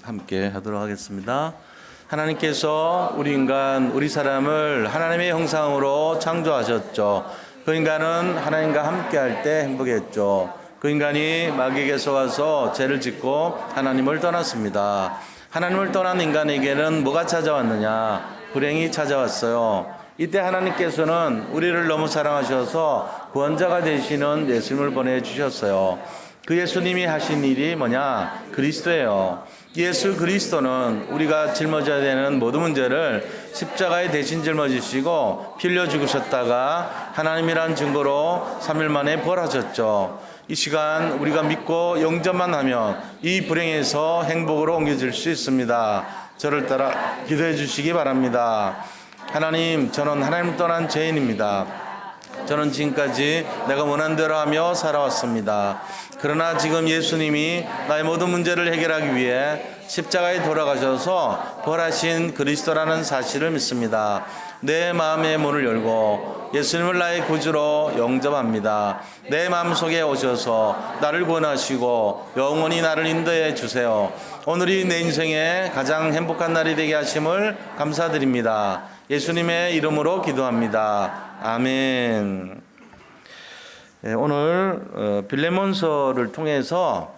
함께 하도록 하겠습니다. 하나님께서 우리 사람을 하나님의 형상으로 창조하셨죠. 그 인간은 하나님과 함께 할 때 행복했죠. 그 인간이 마귀에게서 와서 죄를 짓고 하나님을 떠났습니다. 하나님을 떠난 인간에게는 뭐가 찾아왔느냐? 불행이 찾아왔어요. 이때 하나님께서는 우리를 너무 사랑하셔서 구원자가 되시는 예수님을 보내주셨어요. 그 예수님이 하신 일이 뭐냐? 그리스도예요. 예수 그리스도는 우리가 짊어져야 되는 모든 문제를 십자가에 대신 짊어지시고 피 흘려 죽으셨다가 하나님이란 증거로 3일 만에 부활하셨죠. 이 시간 우리가 믿고 영접만 하면 이 불행에서 행복으로 옮겨질 수 있습니다. 저를 따라 기도해 주시기 바랍니다. 하나님, 저는 하나님을 떠난 죄인입니다. 저는 지금까지 내가 원한 대로 하며 살아왔습니다. 그러나 지금 예수님이 나의 모든 문제를 해결하기 위해 십자가에 돌아가셔서 부활하신 그리스도라는 사실을 믿습니다. 내 마음의 문을 열고 예수님을 나의 구주로 영접합니다. 내 마음속에 오셔서 나를 구원하시고 영원히 나를 인도해 주세요. 오늘이 내 인생의 가장 행복한 날이 되게 하심을 감사드립니다. 예수님의 이름으로 기도합니다. 아멘. 오늘 빌레몬서를 통해서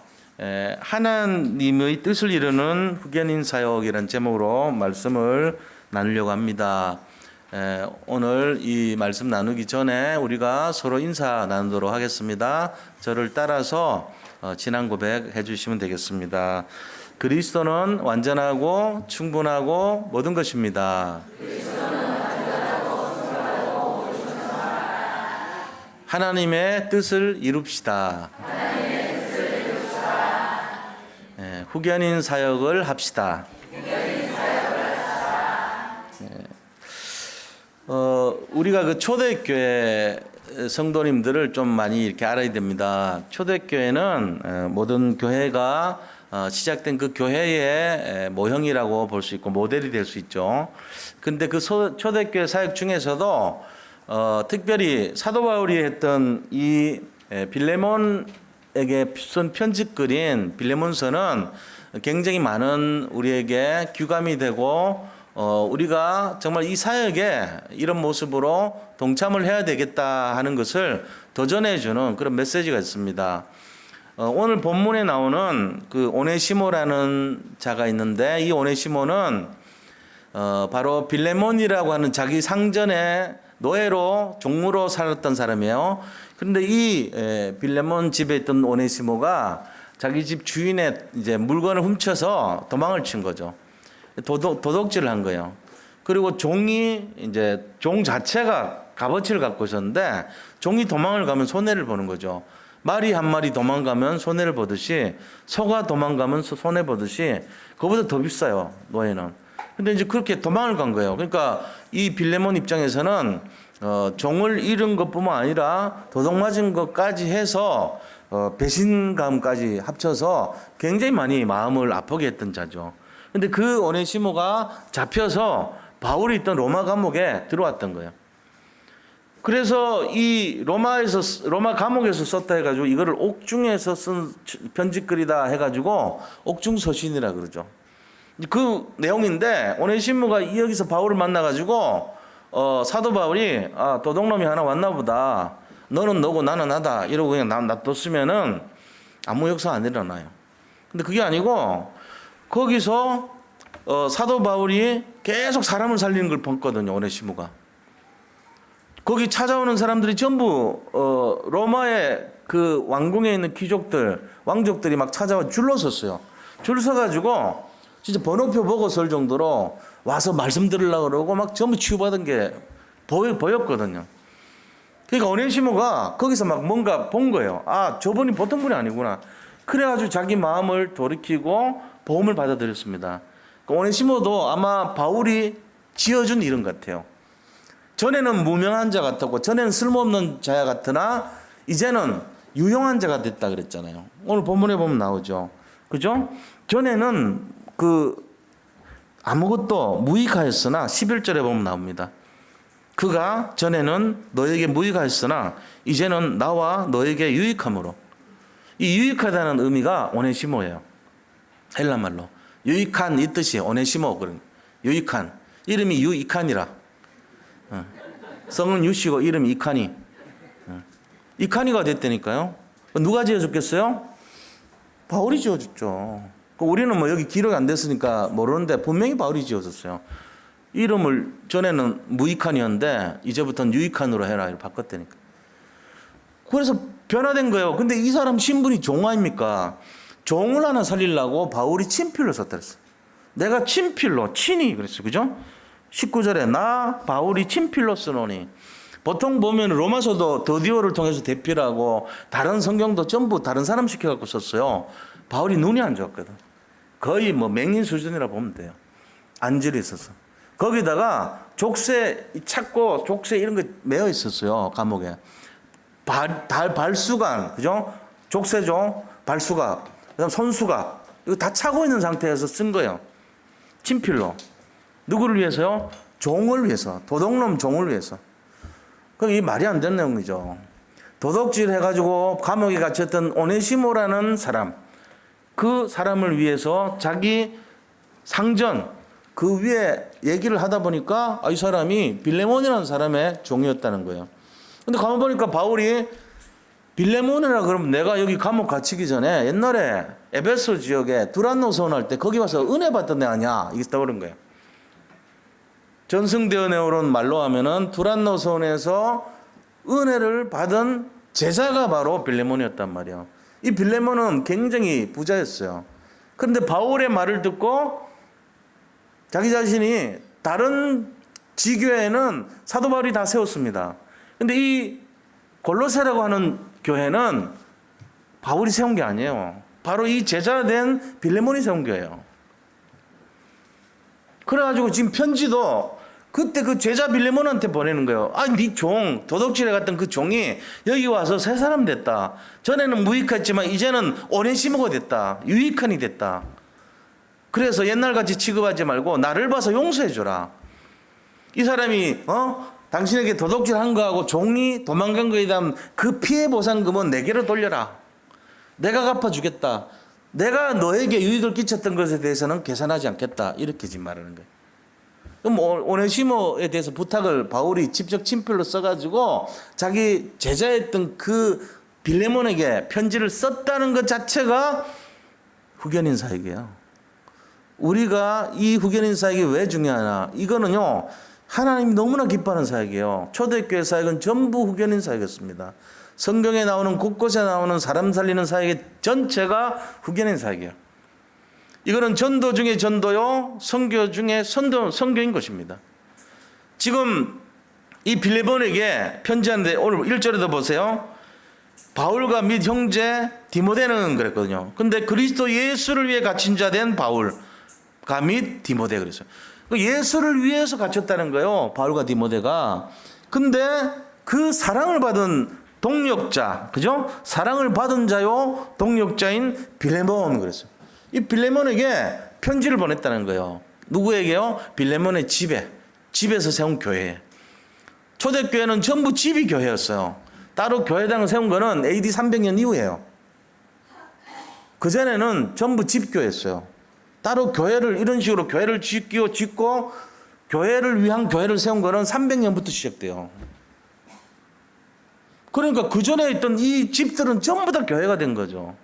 하나님의 뜻을 이루는 후견인 사역이라는 제목으로 말씀을 나누려고 합니다. 오늘 이 말씀 나누기 전에 우리가 서로 인사 나누도록 하겠습니다. 저를 따라서 진한 고백 해주시면 되겠습니다. 그리스도는 완전하고 충분하고 모든 것입니다. 하나님의 뜻을 이룹시다. 후견인 사역을 합시다. 우리가 그 초대교회 성도님들을 좀 많이 이렇게 알아야 됩니다. 초대교회는 모든 교회가 시작된 그 교회의 모형이라고 볼 수 있고 모델이 될 수 있죠. 근데 그 초대교회 사역 중에서도 특별히 사도 바울이 했던 이 빌레몬에게 쓴 편지글인 빌레몬서는 굉장히 많은 우리에게 규감이 되고 우리가 정말 이 사역에 이런 모습으로 동참을 해야 되겠다 하는 것을 도전해주는 그런 메시지가 있습니다. 오늘 본문에 나오는 그 오네시모라는 자가 있는데 이 오네시모는 바로 빌레몬이라고 하는 자기 상전의 노예로 종무로 살았던 사람이에요. 그런데 이 빌레몬 집에 있던 오네시모가 자기 집 주인의 이제 물건을 훔쳐서 도망을 친 거죠. 도둑질을 한 거예요. 그리고 종이 이제 종 자체가 값어치를 갖고 있었는데 종이 도망을 가면 손해를 보는 거죠. 말이 한 마리 도망가면 손해를 보듯이 소가 도망가면 손해 보듯이 그거보다 더 비싸요, 노예는. 근데 이제 그렇게 도망을 간 거예요. 그러니까 이 빌레몬 입장에서는 종을 잃은 것뿐만 아니라 도둑 맞은 것까지 해서 배신감까지 합쳐서 굉장히 많이 마음을 아프게 했던 자죠. 근데 그 오네시모가 잡혀서 바울이 있던 로마 감옥에 들어왔던 거예요. 그래서 이 로마 감옥에서 썼다 해가지고 이거를 옥중에서 쓴 편지글이다 해가지고 옥중서신이라 그러죠. 그 내용인데 오네시모가 여기서 바울을 만나가지고 사도 바울이 도둑놈이 하나 왔나 보다. 너는 너고 나는 나다. 이러고 그냥 놔뒀으면은 아무 역사 안 일어나요. 근데 그게 아니고 거기서 사도 바울이 계속 사람을 살리는 걸 봤거든요. 오네시모가. 거기 찾아오는 사람들이 전부 로마의 그 왕궁에 있는 귀족들, 왕족들이 막 찾아와 줄로 섰어요. 줄 서가지고 진짜 번호표 보고 설 정도로 와서 말씀 들으려고 그러고 막 전부 치유받은 게 보였거든요. 그러니까 오네시모가 거기서 막 뭔가 본 거예요. 저분이 보통 분이 아니구나. 그래가지고 자기 마음을 돌이키고 보험을 받아들였습니다. 오네시모도 아마 바울이 지어준 이름 같아요. 전에는 무명한 자 같았고 전에는 쓸모없는 자야 같으나 이제는 유용한 자가 됐다 그랬잖아요. 오늘 본문에 보면 나오죠. 그죠? 전에는 아무것도 무익하였으나 11절에 보면 나옵니다. 그가 전에는 너에게 무익하였으나 이제는 나와 너에게 유익함으로. 이 유익하다는 의미가 오네시모예요. 헬라말로. 유익한 이 뜻이 오네시모 그런 유익한 이름이 유익한이라 성은 유씨고 이름이 이칸이 이칸이가 됐다니까요. 누가 지어줬겠어요? 바울이 지어줬죠. 우리는 뭐 여기 기록이 안 됐으니까 모르는데 분명히 바울이 지어줬어요. 이름을 전에는 무익한이었는데 이제부터는 유익한으로 해라 이렇게 바꿨다니까. 그래서 변화된 거예요. 근데 이 사람 신분이 종 아닙니까? 종을 하나 살리려고 바울이 친필로 썼다 그랬어요. 내가 친필로 친히 그랬어요. 그죠? 19절에 나 바울이 친필로 쓰노니. 보통 보면 로마서도 더디오를 통해서 대필하고 다른 성경도 전부 다른 사람 시켜갖고 썼어요. 바울이 눈이 안 좋았거든. 거의 뭐 맹인 수준이라 보면 돼요. 안질이 있어서. 거기다가 족쇄 찾고 족쇄 이런 거 매어 있었어요. 감옥에. 발수관, 그죠? 족쇄죠. 발수각, 그다음 손수각 이거 다 차고 있는 상태에서 쓴 거예요. 친필로. 누구를 위해서요? 종을 위해서. 도둑놈 종을 위해서. 그게 말이 안 되는 내용이죠. 도둑질 해가지고 감옥에 갇혔던 오네시모라는 사람, 그 사람을 위해서 자기 상전 그 위에 얘기를 하다 보니까 이 사람이 빌레몬이라는 사람의 종이었다는 거예요. 근데 가만 보니까 바울이 빌레몬이라 그러면 내가 여기 감옥 갇히기 전에 옛날에 에베소 지역에 두란노 서원할 때 거기 와서 은혜 받던 애 아니야? 이게 떠오른 거예요. 전승되어 내오는 말로 하면은 두란노 서원에서 은혜를 받은 제자가 바로 빌레몬이었단 말이에요. 이 빌레몬은 굉장히 부자였어요. 그런데 바울의 말을 듣고 자기 자신이 다른 지교회는 사도 바울이 다 세웠습니다. 근데 이 골로새라고 하는 교회는 바울이 세운 게 아니에요. 바로 이 제자된 빌레몬이 세운 교회예요. 그래가지고 지금 편지도 그때 그 제자 빌레몬한테 보내는 거예요. 네 종, 도둑질해 갔던 그 종이 여기 와서 새 사람 됐다. 전에는 무익했지만 이제는 오네시모가 됐다. 유익한이 됐다. 그래서 옛날같이 취급하지 말고 나를 봐서 용서해줘라. 이 사람이 당신에게 도둑질한 거하고 종이 도망간 거에 대한 그 피해 보상금은 내게로 돌려라. 내가 갚아주겠다. 내가 너에게 유익을 끼쳤던 것에 대해서는 계산하지 않겠다. 이렇게 지금 말하는 거예요. 그럼 오네시모에 대해서 부탁을 바울이 직접 친필로 써가지고 자기 제자였던 그 빌레몬에게 편지를 썼다는 것 자체가 후견인 사역이에요. 우리가 이 후견인 사역이 왜 중요하냐? 이거는요, 하나님이 너무나 기뻐하는 사역이에요. 초대교회 사역은 전부 후견인 사역이었습니다. 성경에 나오는 곳곳에 나오는 사람 살리는 사역의 전체가 후견인 사역이에요. 이거는 전도 중에 전도요, 선교 중에 선교인 것입니다. 지금 이 빌레몬에게 편지하는데 오늘 1절에도 보세요. 바울과 및 형제 디모데는 그랬거든요. 근데 그리스도 예수를 위해 갇힌 자 된 바울과 및 디모데 그랬어요. 예수를 위해서 갇혔다는 거예요. 바울과 디모데가. 근데 그 사랑을 받은 동력자, 그죠? 사랑을 받은 자요, 동력자인 빌레몬 그랬어요. 이 빌레몬에게 편지를 보냈다는 거예요. 누구에게요? 빌레몬의 집에서 세운 교회에. 초대교회는 전부 집이 교회였어요. 따로 교회당을 세운 거는 AD 300년 이후예요. 그전에는 전부 집교였어요. 따로 교회를 이런 식으로 교회를 짓고 교회를 위한 교회를 세운 거는 300년부터 시작돼요. 그러니까 그전에 있던 이 집들은 전부 다 교회가 된 거죠.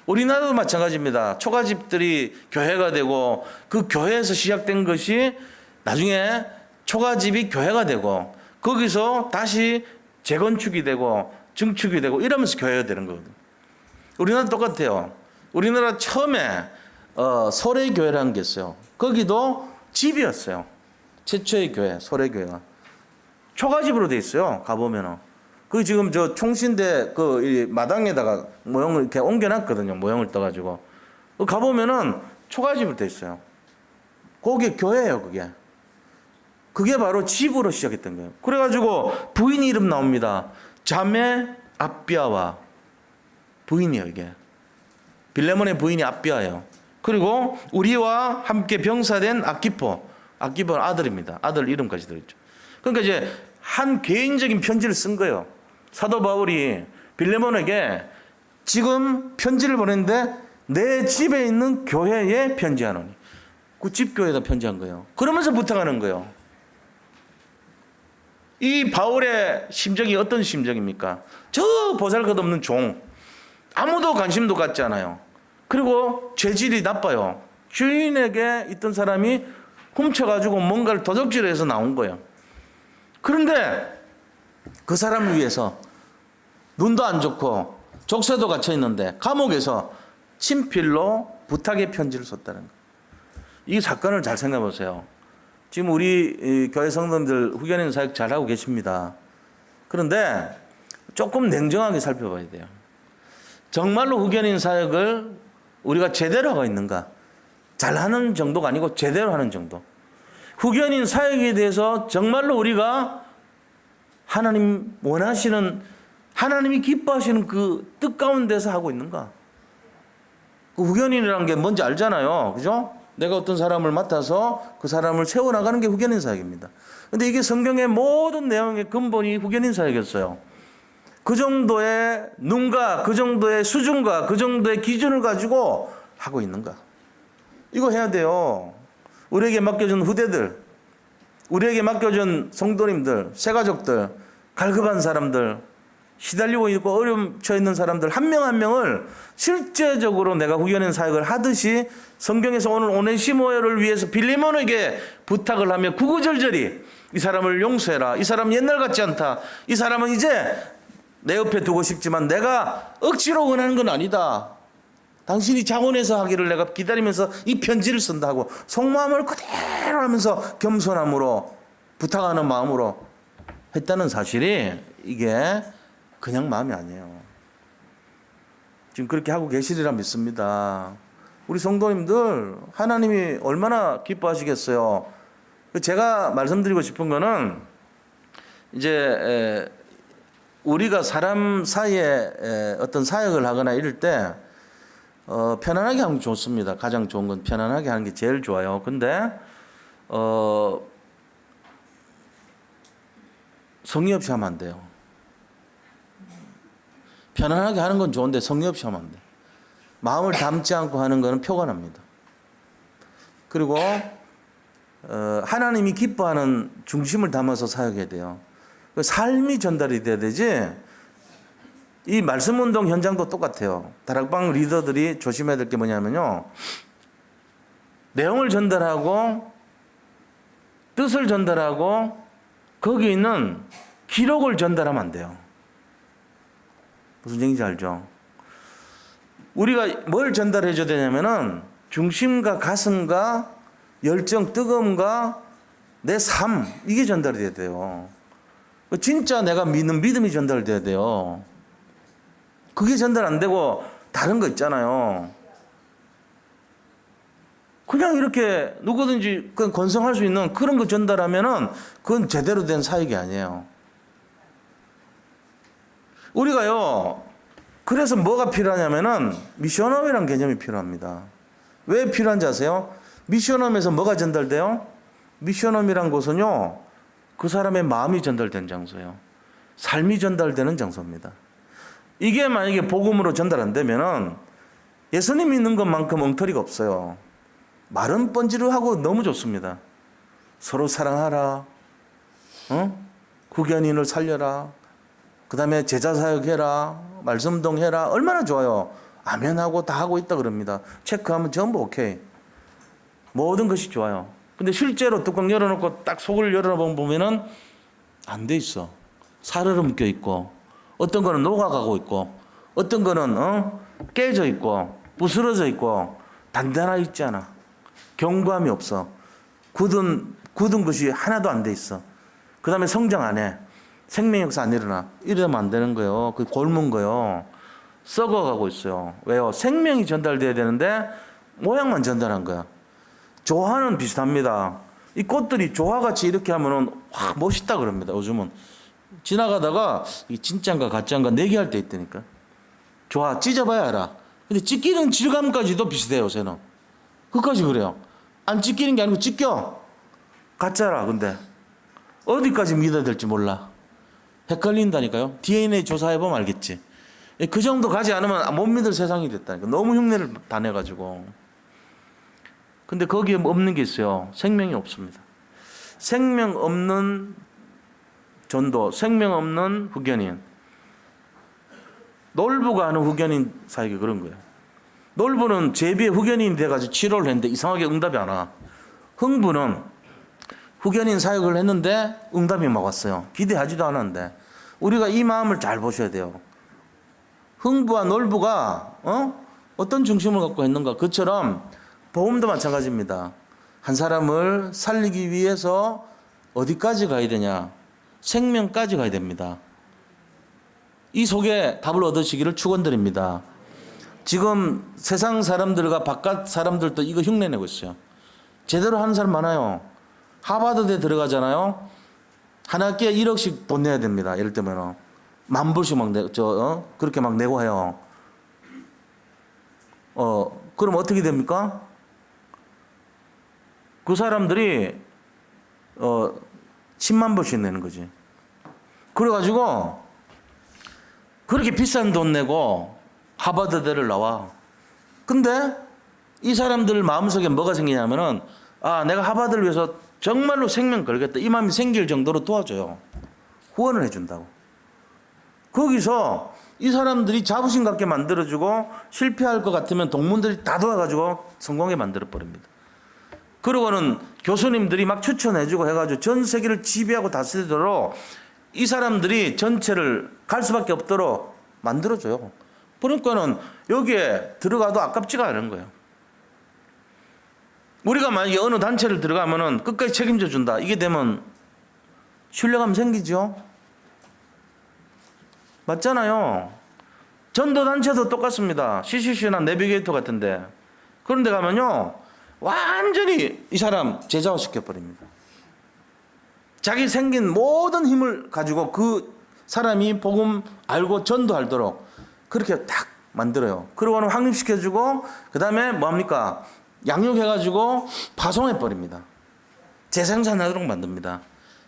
우리나라도 마찬가지입니다. 초가집들이 교회가 되고 그 교회에서 시작된 것이 나중에 초가집이 교회가 되고 거기서 다시 재건축이 되고 증축이 되고 이러면서 교회가 되는 거거든요. 우리나라도 똑같아요. 우리나라 처음에 소래교회라는 게 있어요. 거기도 집이었어요. 최초의 교회, 소래교회가. 초가집으로 돼 있어요. 가보면은. 그 지금 저 총신대 그 마당에다가 모형을 이렇게 옮겨놨거든요. 모형을 떠가지고. 가보면은 초가집으로 돼 있어요. 거기 교회예요, 그게. 그게 바로 집으로 시작했던 거예요. 그래가지고 부인 이름 나옵니다. 자매 아비아와 부인이에요, 이게. 빌레몬의 부인이 아비아예요. 그리고 우리와 함께 병사된 아키포는 아들입니다. 아들 이름까지 들어있죠. 그러니까 이제 한 개인적인 편지를 쓴 거예요. 사도 바울이 빌레몬에게 지금 편지를 보냈는데 내 집에 있는 교회에 편지하노니. 그 집교회에다 편지한 거예요. 그러면서 부탁하는 거예요. 이 바울의 심정이 어떤 심정입니까? 저 보잘것없는 종, 아무도 관심도 갖지 않아요. 그리고 죄질이 나빠요. 주인에게 있던 사람이 훔쳐가지고 뭔가를 도적질해서 나온 거예요. 그런데 그 사람을 위해서 눈도 안 좋고 족쇄도 갇혀 있는데 감옥에서 친필로 부탁의 편지를 썼다는 거예요. 이 사건을 잘 생각해 보세요. 지금 우리 교회 성도님들 후견인 사역 잘하고 계십니다. 그런데 조금 냉정하게 살펴봐야 돼요. 정말로 후견인 사역을 우리가 제대로 하고 있는가? 잘하는 정도가 아니고 제대로 하는 정도. 후견인 사역에 대해서 정말로 우리가 하나님 원하시는, 하나님이 기뻐하시는 그 뜻 가운데서 하고 있는가? 그 후견인이라는 게 뭔지 알잖아요. 그죠? 내가 어떤 사람을 맡아서 그 사람을 세워나가는 게 후견인 사역입니다. 근데 이게 성경의 모든 내용의 근본이 후견인 사역이었어요. 그 정도의 눈과 그 정도의 수준과 그 정도의 기준을 가지고 하고 있는가? 이거 해야 돼요. 우리에게 맡겨준 후대들, 우리에게 맡겨준 성도님들, 새가족들, 갈급한 사람들, 시달리고 있고 어려움 처해 있는 사람들 한 명 한 명을 실제적으로 내가 후견인 사역을 하듯이 성경에서 오늘 오네시모를 위해서 빌레몬에게 부탁을 하며 구구절절히 이 사람을 용서해라. 이 사람 옛날 같지 않다. 이 사람은 이제 내 옆에 두고 싶지만 내가 억지로 원하는 건 아니다. 당신이 자원해서 하기를 내가 기다리면서 이 편지를 쓴다 하고 속마음을 그대로 하면서 겸손함으로 부탁하는 마음으로 했다는 사실이 이게 그냥 마음이 아니에요. 지금 그렇게 하고 계시리라 믿습니다. 우리 성도님들 하나님이 얼마나 기뻐하시겠어요. 제가 말씀드리고 싶은 거는 이제 우리가 사람 사이에 어떤 사역을 하거나 이럴 때 편안하게 하면 좋습니다. 가장 좋은 건 편안하게 하는 게 제일 좋아요. 근데 성의 없이 하면 안 돼요. 편안하게 하는 건 좋은데 성의 없이 하면 안 돼. 마음을 담지 않고 하는 거는 표가 납니다. 그리고 하나님이 기뻐하는 중심을 담아서 사역해야 돼요. 삶이 전달이 돼야 되지. 이 말씀 운동 현장도 똑같아요. 다락방 리더들이 조심해야 될 게 뭐냐면요. 내용을 전달하고 뜻을 전달하고 거기 있는 기록을 전달하면 안 돼요. 무슨 얘기인지 알죠? 우리가 뭘 전달해 줘야 되냐면은 중심과 가슴과 열정, 뜨거움과 내 삶, 이게 전달이 돼야 돼요. 진짜 내가 믿는 믿음이 전달돼야 돼요. 그게 전달 안 되고 다른 거 있잖아요. 그냥 이렇게 누구든지 그냥 건성할 수 있는 그런 거 전달하면은 그건 제대로 된 사역이 아니에요. 우리가요, 그래서 뭐가 필요하냐면은 미션홈이라는 개념이 필요합니다. 왜 필요한지 아세요? 미션홈에서 뭐가 전달돼요? 미션홈이란 곳은요, 그 사람의 마음이 전달된 장소예요. 삶이 전달되는 장소입니다. 이게 만약에 복음으로 전달 안 되면은 예수님 믿는 것만큼 엉터리가 없어요. 말은 번지르하고 너무 좋습니다. 서로 사랑하라, 후견인을 살려라, 그 다음에 제자 사역해라, 말씀동 해라, 얼마나 좋아요. 아멘하고 다 하고 있다 그럽니다. 체크하면 전부 오케이. 모든 것이 좋아요. 근데 실제로 뚜껑 열어놓고 딱 속을 열어보면은 안 돼 있어. 살얼음 껴 있고, 어떤 거는 녹아가고 있고, 어떤 거는 깨져 있고, 부스러져 있고, 단단하게 있지 않아. 견고함이 없어. 굳은 것이 하나도 안 돼 있어. 그 다음에 성장 안 해. 생명 역사 안 일어나. 이러면 안 되는 거예요. 그 곪은 거요. 썩어가고 있어요. 왜요? 생명이 전달돼야 되는데 모양만 전달한 거야. 조화는 비슷합니다. 이 꽃들이 조화같이 이렇게 하면은 와 멋있다 그럽니다. 요즘은 지나가다가 이 진짜인가 가짜인가 내기할 때 있다니까. 조화 찢어봐야 알아. 근데 찢기는 질감까지도 비슷해요. 요새는. 그까지 그래요. 안 찢기는 게 아니고 찢겨. 가짜라. 근데 어디까지 믿어야 될지 몰라. 헷갈린다니까요. DNA 조사해보면 알겠지. 그 정도 가지 않으면 못 믿을 세상이 됐다니까. 너무 흉내를 다 내가지고. 근데 거기에 없는 게 있어요. 생명이 없습니다. 생명 없는 전도, 생명 없는 후견인. 놀부가 하는 후견인 사역이 그런 거예요. 놀부는 제비의 후견인이 돼가지고 치료를 했는데 이상하게 응답이 안 와. 흥부는 후견인 사역을 했는데 응답이 막 왔어요. 기대하지도 않았는데. 우리가 이 마음을 잘 보셔야 돼요. 흥부와 놀부가 어떤 중심을 갖고 했는가. 그처럼 복음도 마찬가지입니다. 한 사람을 살리기 위해서 어디까지 가야 되냐? 생명까지 가야 됩니다. 이 속에 답을 얻으시기를 축원드립니다. 지금 세상 사람들과 바깥 사람들도 이거 흉내내고 있어요. 제대로 하는 사람 많아요. 하버드대 들어가잖아요. 한 학기에 1억씩 돈 내야 됩니다. 예를 들면 10,000불씩 막 그렇게 막 내고 해요. 그럼 어떻게 됩니까? 그 사람들이 10만 불씩 내는 거지. 그래가지고 그렇게 비싼 돈 내고 하버드대를 나와. 근데 이 사람들 마음속에 뭐가 생기냐면은 내가 하버드를 위해서 정말로 생명 걸겠다. 이 마음이 생길 정도로 도와줘요. 후원을 해준다고. 거기서 이 사람들이 자부심 갖게 만들어주고 실패할 것 같으면 동문들이 다 도와가지고 성공하게 만들어버립니다. 그러고는 교수님들이 막 추천해주고 해가지고 전 세계를 지배하고 다스리도록 이 사람들이 전체를 갈 수밖에 없도록 만들어줘요. 그러니까는 여기에 들어가도 아깝지가 않은 거예요. 우리가 만약에 어느 단체를 들어가면은 끝까지 책임져 준다. 이게 되면 신뢰감 생기죠? 맞잖아요. 전도단체도 똑같습니다. CCC나 내비게이터 같은데. 그런 데 가면요. 완전히 이 사람 제자화 시켜버립니다. 자기 생긴 모든 힘을 가지고 그 사람이 복음 알고 전도하도록 그렇게 딱 만들어요. 그러고는 확립시켜주고 그 다음에 뭐합니까? 양육해가지고 파송해버립니다. 재생산하도록 만듭니다.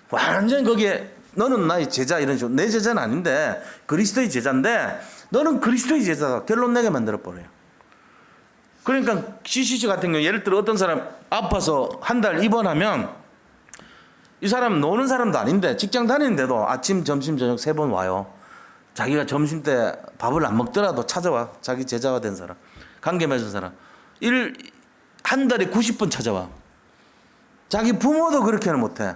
완전히 거기에 너는 나의 제자 이런 식으로. 내 제자는 아닌데 그리스도의 제자인데 너는 그리스도의 제자다. 결론 내게 만들어버려요. 그러니까 CCC 같은 경우 예를 들어 어떤 사람 아파서 한 달 입원하면 이 사람 노는 사람도 아닌데 직장 다니는데도 아침 점심 저녁 3번 와요. 자기가 점심 때 밥을 안 먹더라도 찾아와. 자기 제자가 된 사람, 관계 맺은 사람 한 달에 90번 찾아와. 자기 부모도 그렇게는 못해.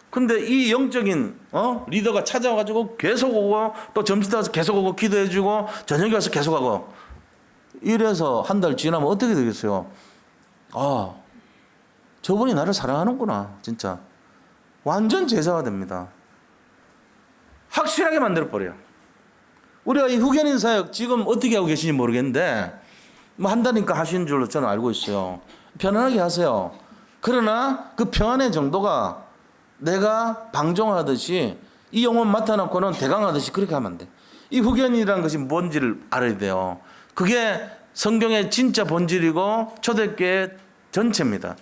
근데 이 영적인 리더가 찾아와가지고 계속 오고 또 점심 때 와서 계속 오고 기도해주고 저녁에 와서 계속 하고 이래서 한 달 지나면 어떻게 되겠어요? 저분이 나를 사랑하는구나. 진짜 완전 제자가 됩니다. 확실하게 만들어버려요. 우리가 이 후견인 사역 지금 어떻게 하고 계신지 모르겠는데 뭐 한다니까 하시는 줄로 저는 알고 있어요. 편안하게 하세요. 그러나 그 평안의 정도가 내가 방종하듯이 이 영혼 맡아놓고는 대강하듯이 그렇게 하면 안 돼. 이 후견이라는 것이 뭔지를 알아야 돼요. 그게 성경의 진짜 본질이고 초대교회 전체입니다.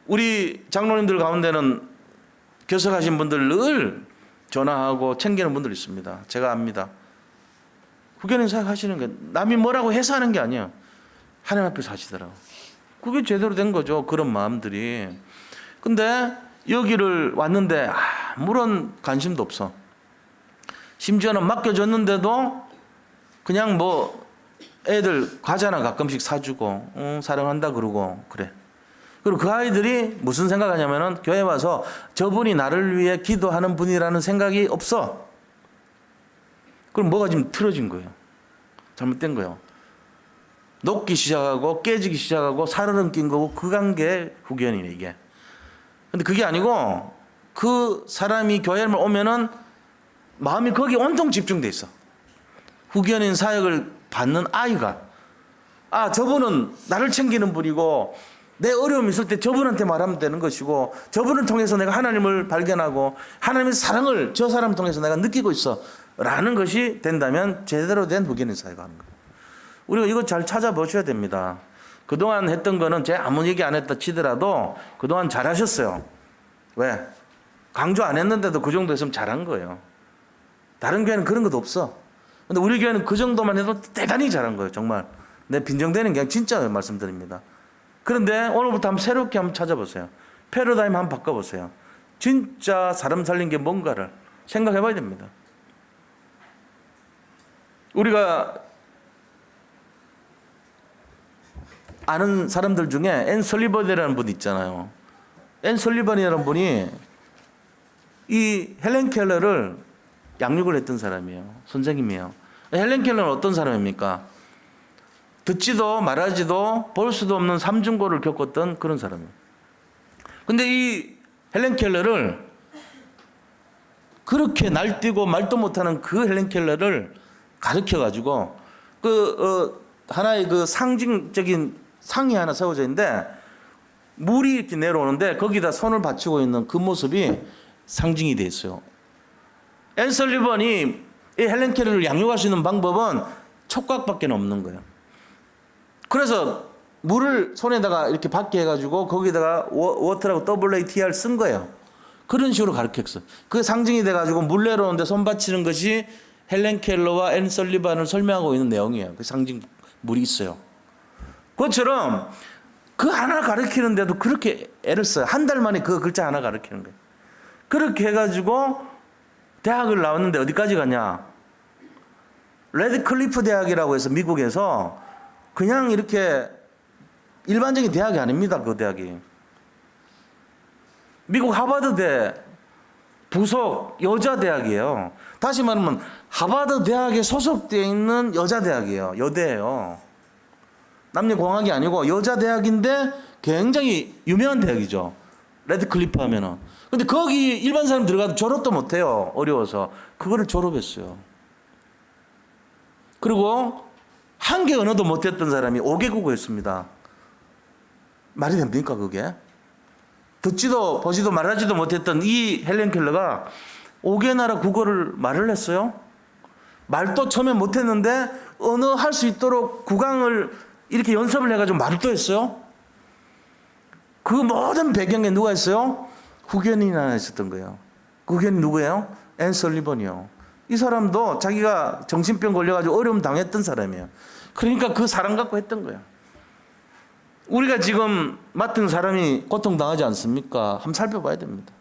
우리 장로님들 가운데는 교섭하신 분들 늘 전화하고 챙기는 분들 있습니다. 제가 압니다. 후견인 사역 하시는 게 남이 뭐라고 해서 하는 게 아니에요. 하나님 앞에서 하시더라고. 그게 제대로 된 거죠. 그런 마음들이. 근데 여기를 왔는데 아무런 관심도 없어. 심지어는 맡겨줬는데도 그냥 뭐 애들 과자나 가끔씩 사주고 사랑한다 그러고 그래. 그리고 그 아이들이 무슨 생각하냐면은 교회 와서 저분이 나를 위해 기도하는 분이라는 생각이 없어. 그럼 뭐가 지금 틀어진 거예요. 잘못된 거예요. 녹기 시작하고 깨지기 시작하고 살얼음 낀 거고 그 관계의 후견이네 이게. 근데 그게 아니고 그 사람이 교회를 오면은 마음이 거기에 온통 집중돼 있어. 후견인 사역을 받는 아이가 저분은 나를 챙기는 분이고 내 어려움이 있을 때 저분한테 말하면 되는 것이고 저분을 통해서 내가 하나님을 발견하고 하나님의 사랑을 저 사람을 통해서 내가 느끼고 있어 라는 것이 된다면 제대로 된 후견인 사역을 하는 거예요. 우리가 이거 잘 찾아보셔야 됩니다. 그동안 했던 거는 제가 아무 얘기 안 했다 치더라도 그동안 잘하셨어요. 왜? 강조 안 했는데도 그 정도 했으면 잘한 거예요. 다른 교회는 그런 것도 없어. 근데 우리 교회는 그 정도만 해도 대단히 잘한 거예요. 정말 내 빈정대는 게 진짜 말씀드립니다. 그런데 오늘부터 한번 새롭게 한번 찾아보세요. 패러다임 한번 바꿔보세요. 진짜 사람 살린 게 뭔가를 생각해 봐야 됩니다. 우리가 아는 사람들 중에 앤 설리번이라는 분이 있잖아요. 앤 설리번이라는 분이 이 헬렌 켈러를 양육을 했던 사람이에요. 선생님이에요. 헬렌 켈러는 어떤 사람입니까? 듣지도 말하지도 볼 수도 없는 삼중고를 겪었던 그런 사람이에요. 근데 이 헬렌 켈러를 그렇게 날뛰고 말도 못하는 그 헬렌 켈러를 가르쳐가지고 하나의 그 상징적인 상이 하나 세워져 있는데 물이 이렇게 내려오는데 거기다 손을 받치고 있는 그 모습이 상징이 돼 있어요. 앤 설리번이 이 헬렌 켈러를 양육할 수 있는 방법은 촉각밖에 없는 거예요. 그래서 물을 손에다가 이렇게 받게 해가지고 거기다가 워터라고 WATR 쓴 거예요. 그런 식으로 가르쳤어요. 그게 상징이 돼가지고 물 내려오는데 손 받치는 것이 헬렌 켈러와 앤 설리번을 설명하고 있는 내용이에요. 그 상징 물이 있어요. 그것처럼 그 하나 가르치는데도 그렇게 애를 써요. 한 달 만에 그 글자 하나 가르치는 거예요. 그렇게 해가지고 대학을 나왔는데 어디까지 가냐? 레드클리프 대학이라고 해서 미국에서 그냥 이렇게 일반적인 대학이 아닙니다. 그 대학이. 미국 하버드대 부속 여자 대학이에요. 다시 말하면 하버드 대학에 소속되어 있는 여자 대학이에요. 여대예요. 남녀공학이 아니고 여자 대학인데 굉장히 유명한 대학이죠. 레드클리프 하면은. 근데 거기 일반 사람 들어가도 졸업도 못해요. 어려워서. 그거를 졸업했어요. 그리고 한 개 언어도 못했던 사람이 5개국어였습니다. 말이 됩니까 그게? 듣지도 보지도 말하지도 못했던 이 헬렌 켈러가 5개 나라 국어를 말을 했어요. 말도 처음에 못했는데 언어 할 수 있도록 국왕을 이렇게 연습을 해가지고 말을 또 했어요. 그 모든 배경에 누가 있어요? 후견인이 하나 있었던 거예요. 그 후견인 누구예요? 앤 설리번이요. 이 사람도 자기가 정신병 걸려가지고 어려움 당했던 사람이에요. 그러니까 그 사람 갖고 했던 거예요. 우리가 지금 맡은 사람이 고통당하지 않습니까? 한번 살펴봐야 됩니다.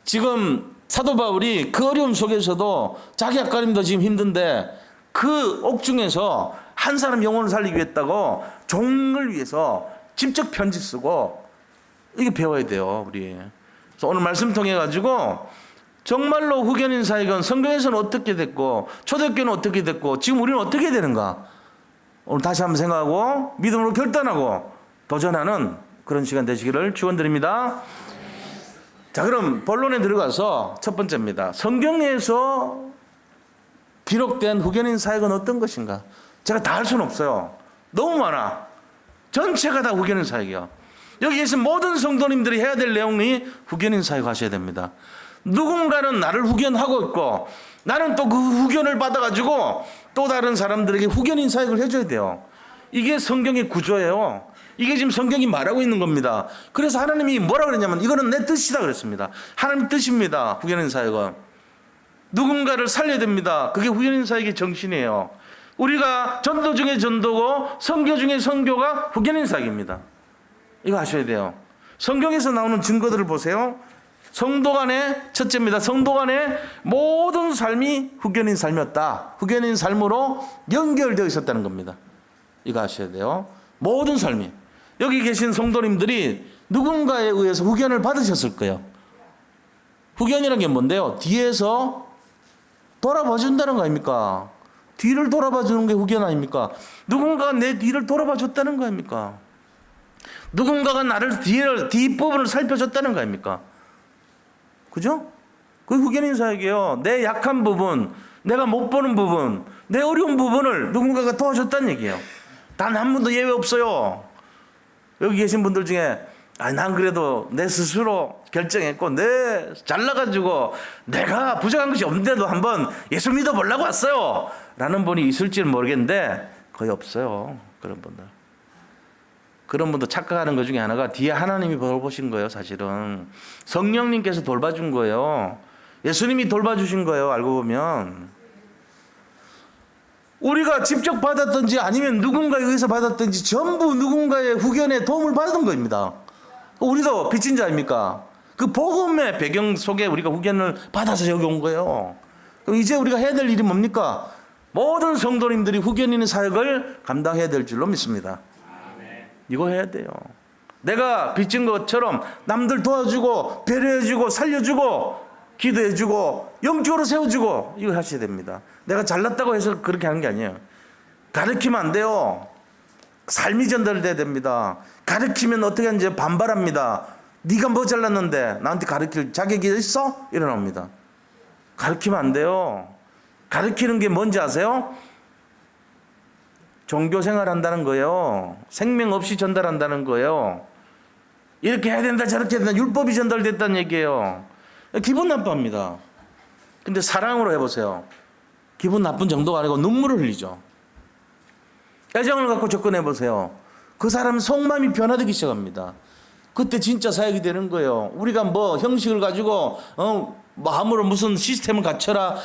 지금 사도 바울이 그 어려움 속에서도 자기 앞가림도 지금 힘든데 그 옥중에서 한 사람 영혼을 살리기 위했다고 종을 위해서 직접 편지 쓰고 이게 배워야 돼요. 우리. 그래서 오늘 말씀 통해 가지고 정말로 후견인 사역은 성경에서는 어떻게 됐고 초대교회는 어떻게 됐고 지금 우리는 어떻게 되는가 오늘 다시 한번 생각하고 믿음으로 결단하고 도전하는 그런 시간 되시기를 축원드립니다. 자, 그럼 본론에 들어가서 첫 번째입니다. 성경에서 기록된 후견인 사역은 어떤 것인가? 제가 다 할 수는 없어요. 너무 많아. 전체가 다 후견인 사역이야. 여기 계신 모든 성도님들이 해야 될 내용이 후견인 사역 하셔야 됩니다. 누군가는 나를 후견하고 있고 나는 또 그 후견을 받아가지고 또 다른 사람들에게 후견인 사역을 해줘야 돼요. 이게 성경의 구조예요. 이게 지금 성경이 말하고 있는 겁니다. 그래서 하나님이 뭐라 그랬냐면 이거는 내 뜻이다 그랬습니다. 하나님 뜻입니다. 후견인 사역은. 누군가를 살려야 됩니다. 그게 후견인 사역의 정신이에요. 우리가 전도 중에 전도고 선교 중에 선교가 후견인 사역입니다. 이거 아셔야 돼요. 성경에서 나오는 증거들을 보세요. 성도 간의 첫째입니다. 성도 간의 모든 삶이 후견인 삶이었다. 후견인 삶으로 연결되어 있었다는 겁니다. 이거 아셔야 돼요. 모든 삶이. 여기 계신 성도님들이 누군가에 의해서 후견을 받으셨을 거예요. 후견이라는 게 뭔데요? 뒤에서 돌아봐 준다는 거 아닙니까? 뒤를 돌아봐 주는 게 후견 아닙니까? 누군가가 내 뒤를 돌아봐 줬다는 거 아닙니까? 누군가가 나를 뒷부분을 살펴줬다는 거 아닙니까? 그죠? 그 후견인 사역이에요. 내 약한 부분, 내가 못 보는 부분, 내 어려운 부분을 누군가가 도와줬다는 얘기예요. 단 한 분도 예외 없어요. 여기 계신 분들 중에 난 그래도 내 스스로 결정했고 잘나가지고 내가 부족한 것이 없는데도 한번 예수 믿어보려고 왔어요 라는 분이 있을지는 모르겠는데 거의 없어요. 그런 분들. 그런 분도 착각하는 것 중에 하나가 뒤에 하나님이 돌보신 거예요. 사실은 성령님께서 돌봐준 거예요. 예수님이 돌봐주신 거예요. 알고 보면 우리가 직접 받았든지 아니면 누군가에 의해서 받았든지 전부 누군가의 후견에 도움을 받은 겁니다. 우리도 빚진 자입니까? 그 복음의 배경 속에 우리가 후견을 받아서 여기 온 거예요. 그럼 이제 우리가 해야 될 일이 뭡니까? 모든 성도님들이 후견 있는 사역을 감당해야 될 줄로 믿습니다. 이거 해야 돼요. 내가 빚진 것처럼 남들 도와주고 배려해주고 살려주고 기도해주고 영적으로 세워주고 이거 하셔야 됩니다. 내가 잘났다고 해서 그렇게 하는 게 아니에요. 가르치면 안 돼요. 삶이 전달돼야 됩니다. 가르치면 어떻게 하는지 반발합니다. 네가 뭐 잘났는데 나한테 가르칠 자격이 있어? 일어납니다. 가르치면 안 돼요. 가르치는 게 뭔지 아세요? 종교 생활한다는 거예요. 생명 없이 전달한다는 거예요. 이렇게 해야 된다 저렇게 해야 된다 율법이 전달됐다는 얘기예요. 기분 나빠합니다. 근데 사랑으로 해보세요. 기분 나쁜 정도가 아니고 눈물을 흘리죠. 애정을 갖고 접근해보세요. 그 사람 속마음이 변화되기 시작합니다. 그때 진짜 사역이 되는 거예요. 우리가 뭐 형식을 가지고 마음으로 무슨 시스템을 갖춰라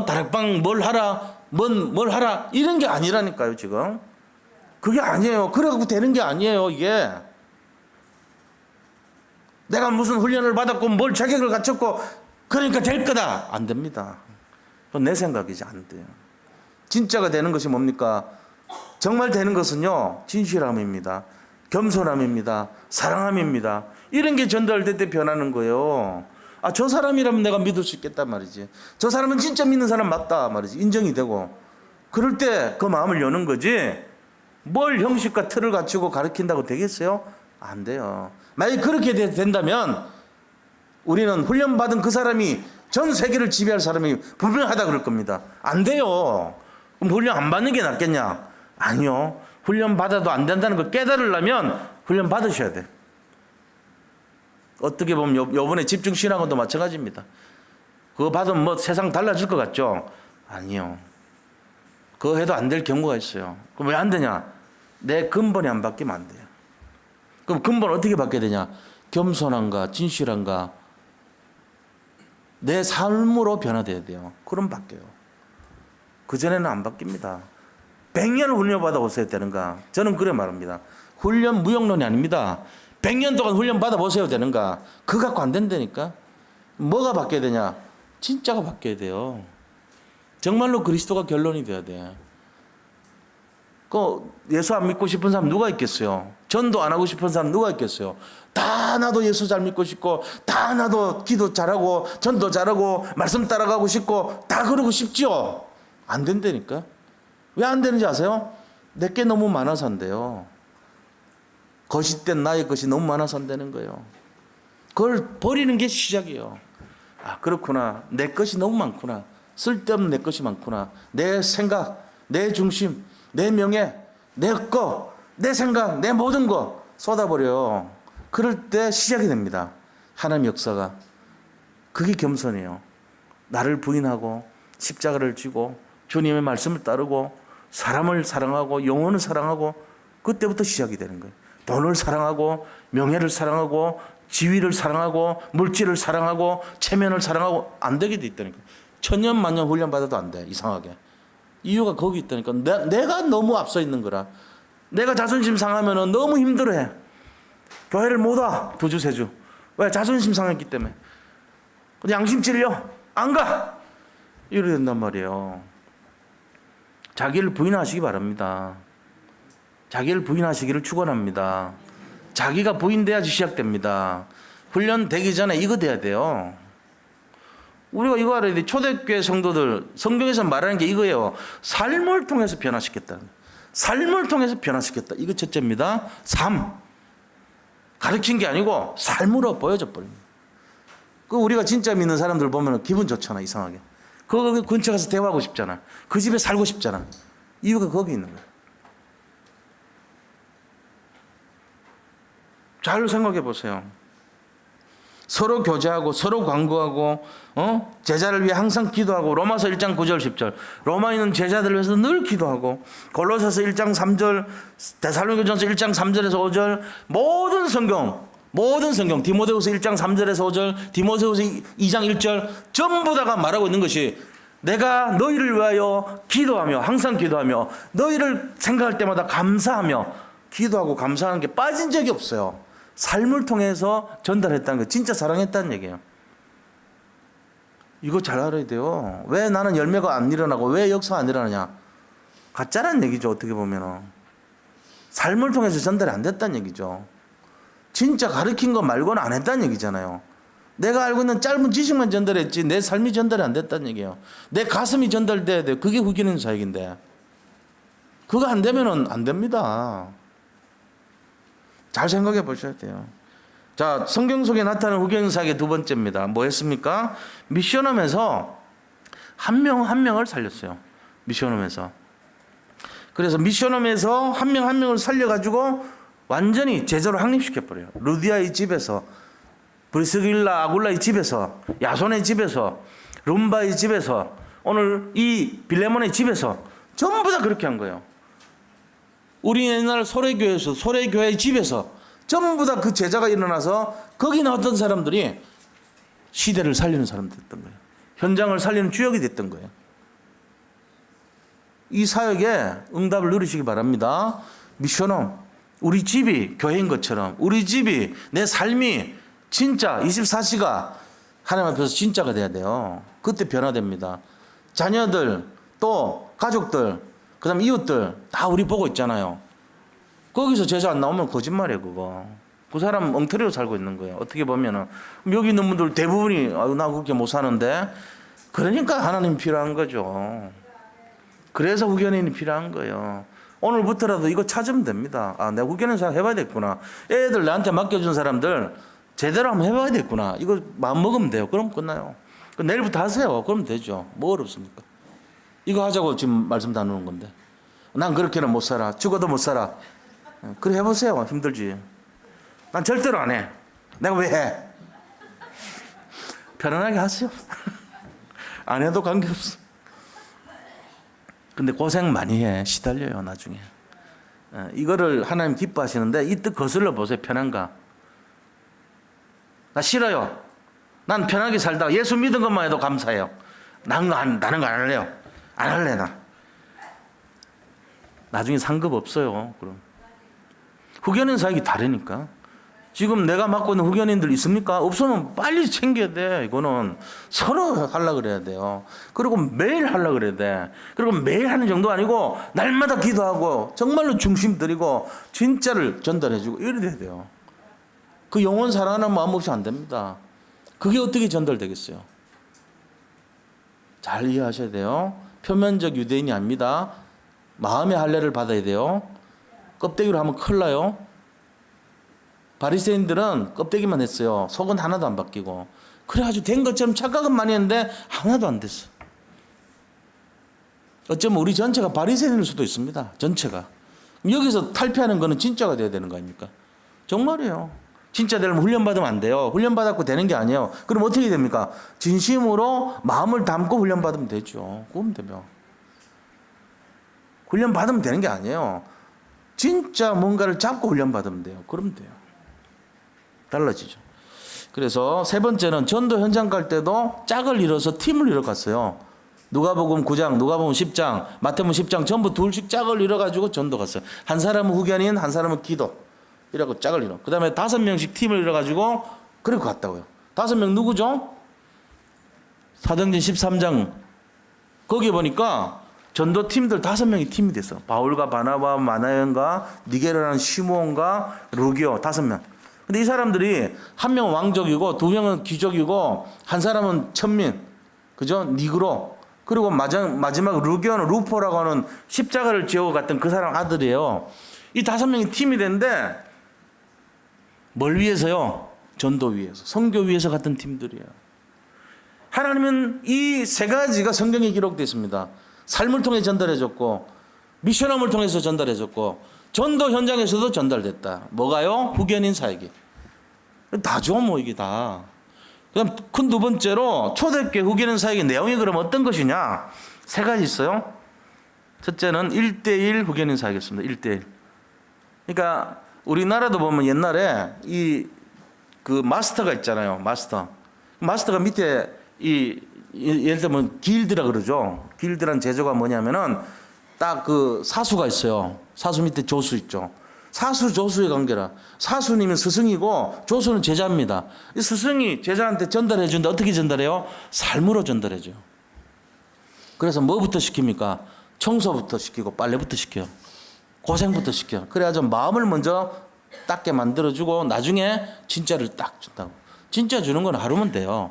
다락방 뭘 하라 뭘 하라 이런 게 아니라니까요. 지금 그게 아니에요. 그래갖고 되는 게 아니에요. 이게 내가 무슨 훈련을 받았고 뭘 자격을 갖췄고 그러니까 될 거다. 안 됩니다. 그건 내 생각이지 안 돼요. 진짜가 되는 것이 뭡니까? 정말 되는 것은요 진실함입니다. 겸손함입니다. 사랑함입니다. 이런 게 전달될 때 변하는 거예요. 아, 저 사람이라면 내가 믿을 수 있겠단 말이지. 저 사람은 진짜 믿는 사람 맞다 말이지. 인정이 되고 그럴 때 그 마음을 여는 거지 뭘 형식과 틀을 갖추고 가르친다고 되겠어요? 안 돼요. 만약에 그렇게 된다면 우리는 훈련받은 그 사람이 전 세계를 지배할 사람이 분명하다 그럴 겁니다. 안 돼요. 그럼 훈련 안 받는 게 낫겠냐? 아니요. 훈련 받아도 안 된다는 걸 깨달으려면 훈련 받으셔야 돼. 어떻게 보면 요번에 집중신앙도 마찬가지입니다. 그거 받으면 뭐 세상 달라질 것 같죠? 아니요. 그거 해도 안 될 경우가 있어요. 그럼 왜 안 되냐? 내 근본이 안 바뀌면 안 돼요. 그럼 근본 어떻게 바뀌어야 되냐? 겸손한가 진실한가 내 삶으로 변화돼야 돼요. 그럼 바뀌어요. 그전에는 안 바뀝니다. 100년을 훈련받아 보셔야 되는가? 저는 그래 말합니다. 훈련 무용론이 아닙니다. 100년 동안 훈련 받아 보셔야 되는가? 그거 갖고 안 된다니까. 뭐가 바뀌어야 되냐? 진짜가 바뀌어야 돼요. 정말로 그리스도가 결론이 돼야 돼. 그 예수 안 믿고 싶은 사람 누가 있겠어요? 전도 안 하고 싶은 사람 누가 있겠어요? 다 나도 예수 잘 믿고 싶고 다 나도 기도 잘하고 전도 잘하고 말씀 따라가고 싶고 다 그러고 싶죠? 안 된다니까. 왜 안 되는지 아세요? 내게 너무 많아서 안 돼요. 거짓된 나의 것이 너무 많아서 안 되는 거예요. 그걸 버리는 게 시작이에요. 아, 그렇구나. 내 것이 너무 많구나. 쓸데없는 내 것이 많구나. 내 생각, 내 중심, 내 명예, 내 거, 내 생각, 내 모든 거 쏟아버려요. 그럴 때 시작이 됩니다. 하나님의 역사가. 그게 겸손이에요. 나를 부인하고 십자가를 지고 주님의 말씀을 따르고 사람을 사랑하고 영혼을 사랑하고 그때부터 시작이 되는 거예요. 돈을 사랑하고 명예를 사랑하고 지위를 사랑하고 물질을 사랑하고 체면을 사랑하고 안 되게 돼 있다니까. 천년 만년 훈련 받아도 안 돼. 이상하게. 이유가 거기 있다니까. 내가 너무 앞서 있는 거라. 내가 자존심 상하면 너무 힘들어해. 교회를 못 와. 2주 3주. 왜? 자존심 상했기 때문에. 양심 찔려. 안 가. 이래 된단 말이에요. 자기를 부인하시기 바랍니다. 자기를 부인하시기를 축원합니다. 자기가 부인돼야지 시작됩니다. 훈련 되기 전에 이거 돼야 돼요. 우리가 이거 알아야 돼. 초대교회 성도들 성경에서 말하는 게 이거예요. 삶을 통해서 변화시켰다. 삶을 통해서 변화시켰다. 이거 첫째입니다. 삶. 가르친 게 아니고 삶으로 보여져 버립니다. 그 우리가 진짜 믿는 사람들 보면 기분 좋잖아. 이상하게. 그 근처 가서 대화하고 싶잖아. 그 집에 살고 싶잖아. 이유가 거기 있는 거야. 잘 생각해 보세요. 서로 교제하고 서로 관구하고 제자를 위해 항상 기도하고 로마서 1장 9절 10절 로마인은 제자들을 위해서 늘 기도하고 골로새서 1장 3절 데살로니가전서 1장 3절에서 5절 모든 성경 디모데후서 1장 3절에서 5절 디모데후서 2장 1절 전부 다가 말하고 있는 것이 내가 너희를 위하여 기도하며 항상 기도하며 너희를 생각할 때마다 감사하며 기도하고 감사하는 게 빠진 적이 없어요. 삶을 통해서 전달했다는 거 진짜 사랑했다는 얘기예요. 이거 잘 알아야 돼요. 왜 나는 열매가 안 일어나고 왜 역사가 안 일어나냐. 가짜란 얘기죠. 어떻게 보면은. 삶을 통해서 전달이 안 됐다는 얘기죠. 진짜 가르친 거 말고는 안 했다는 얘기잖아요. 내가 알고 있는 짧은 지식만 전달했지 내 삶이 전달이 안 됐다는 얘기예요. 내 가슴이 전달돼야 돼요. 그게 후기는 사역인데 그거 안 되면은 안 됩니다. 잘 생각해 보셔야 돼요. 자, 성경 속에 나타나는 후기는 사역의 두 번째입니다. 뭐 했습니까? 미션홈에서 한 명 한 명을 살렸어요. 미션홈에서. 그래서 미션홈에서 한 명 한 명을 살려가지고 완전히 제자로 확립시켜버려요. 루디아의 집에서, 브리스길라 아굴라의 집에서, 야손의 집에서, 룸바의 집에서, 오늘 이 빌레몬의 집에서 전부 다 그렇게 한 거예요. 우리 옛날 소래교회에서, 소래교회의 집에서 전부 다 그 제자가 일어나서 거기 나왔던 사람들이 시대를 살리는 사람들 됐던 거예요. 현장을 살리는 주역이 됐던 거예요. 이 사역에 응답을 누리시기 바랍니다. 미션홈, 우리 집이 교회인 것처럼 우리 집이 내 삶이 진짜 24시가 하나님 앞에서 진짜가 돼야 돼요. 그때 변화됩니다. 자녀들 또 가족들 그 다음 이웃들 다 우리 보고 있잖아요. 거기서 제자 안 나오면 거짓말이에요. 그거 그 사람 엉터리로 살고 있는 거예요. 어떻게 보면은 여기 있는 분들 대부분이 나 그렇게 못 사는데 그러니까 하나님이 필요한 거죠. 그래서 후견인이 필요한 거예요. 오늘부터라도 이거 찾으면 됩니다. 아, 내가 후견인 사역 해봐야 됐구나. 애들 나한테 맡겨준 사람들 제대로 한번 해봐야 됐구나. 이거 마음 먹으면 돼요. 그럼 끝나요. 내일부터 하세요. 그러면 되죠. 뭐 어렵습니까? 이거 하자고 지금 말씀 나누는 건데. 난 그렇게는 못 살아. 죽어도 못 살아. 그래 해보세요. 힘들지. 난 절대로 안 해. 내가 왜 해? 편안하게 하세요. 안 해도 관계없어. 근데 고생 많이 해. 시달려요 나중에. 이거를 하나님 기뻐하시는데 이 뜻 거슬러 보세요. 편한가? 나 싫어요. 난 편하게 살다가 예수 믿은 것만 해도 감사해요. 나는 거 안 할래요. 안 할래 나. 나중에 상급 없어요. 그럼 후견인 사역이 다르니까. 지금 내가 맡고 있는 후견인들 있습니까? 없으면 빨리 챙겨야 돼. 이거는 서로 하려고 그래야 돼요. 그리고 매일 하려고 그래야 돼. 그리고 매일 하는 정도 아니고 날마다 기도하고 정말로 중심 들이고 진짜를 전달해주고 이래야 돼요. 그 영혼 사랑하는 마음 없이 안 됩니다. 그게 어떻게 전달되겠어요? 잘 이해하셔야 돼요. 표면적 유대인이 아닙니다. 마음의 할례를 받아야 돼요. 껍데기로 하면 큰일 나요. 바리새인들은 껍데기만 했어요. 속은 하나도 안 바뀌고. 그래가지고 된 것처럼 착각은 많이 했는데 하나도 안 됐어. 어쩌면 우리 전체가 바리새인일 수도 있습니다. 전체가. 여기서 탈피하는 거는 진짜가 돼야 되는 거 아닙니까? 정말이에요. 진짜 되려면 훈련받으면 안 돼요. 훈련받았고 되는 게 아니에요. 그럼 어떻게 됩니까? 진심으로 마음을 담고 훈련받으면 되죠. 그러면 되면. 훈련받으면 되는 게 아니에요. 진짜 뭔가를 잡고 훈련받으면 돼요. 그러면 돼요. 달라지죠. 그래서 세 번째는 전도 현장 갈 때도 짝을 이뤄서 팀을 이뤄갔어요. 누가복음 9장, 누가복음 10장, 마태복음 10장 전부 둘씩 짝을 이뤄가지고 전도 갔어요. 한 사람은 후견인, 한 사람은 기도. 이라고 짝을 이뤄. 그 다음에 5명씩 팀을 이뤄가지고 그리고 갔다고요. 5명 누구죠? 사도행전 13장 거기 보니까 전도 팀들 5명이 팀이 됐어. 바울과 바나바, 마나연과 니게르라는 시므온과 루기오 5명. 근데 이 사람들이 한 명은 왕족이고 2명은 귀족이고 한 사람은 천민, 그죠? 니그로. 그리고 마지막 루기오는 루포라고 하는 십자가를 지고 갔던 그 사람 아들이에요. 이 5명이 팀이 됐는데 뭘 위해서요? 전도 위해서, 선교 위해서 갔던 팀들이에요. 하나님은 이 세 가지가 성경에 기록되어 있습니다. 삶을 통해 전달해줬고 미션홈을 통해서 전달해줬고 전도 현장에서도 전달됐다. 뭐가요? 후견인 사역이. 다죠 뭐 이게 다. 그다음 큰 두 번째로 초대교회 후견인 사역의 내용이 그럼 어떤 것이냐? 3가지 있어요. 첫째는 1:1 후견인 사역이었습니다. 1:1. 그러니까 우리나라도 보면 옛날에 그 마스터가 있잖아요. 마스터가 밑에 이 예를 들면 길드라 그러죠. 길드란 제도가 뭐냐면은 딱 그 사수가 있어요. 사수 밑에 조수 있죠. 사수 조수의 관계라. 사수님은 스승이고 조수는 제자입니다. 이 스승이 제자한테 전달해 준다. 어떻게 전달해요? 삶으로 전달해줘. 그래서 뭐부터 시킵니까? 청소부터 시키고 빨래부터 시켜요. 고생부터 시켜요. 그래가지고 마음을 먼저 닦게 만들어주고 나중에 진짜를 딱 준다고. 진짜 주는 건 하루면 돼요.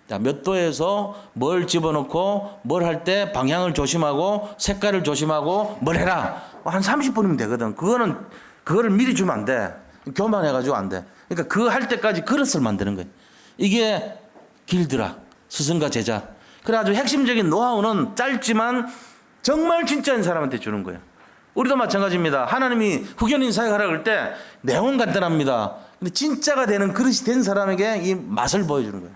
자, 몇 도에서 뭘 집어넣고 뭘 할 때 방향을 조심하고 색깔을 조심하고 뭘 해라. 한 30분이면 되거든. 그거를 미리 주면 안 돼. 교만해가지고 안 돼. 그러니까 그 할 때까지 그릇을 만드는 거예요. 이게 길드라. 스승과 제자. 그래가지고 핵심적인 노하우는 짧지만 정말 진짜인 사람한테 주는 거예요. 우리도 마찬가지입니다. 하나님이 후견인 사역하라 그럴 때 내용은 간단합니다. 근데 진짜가 되는 그릇이 된 사람에게 이 맛을 보여주는 거예요.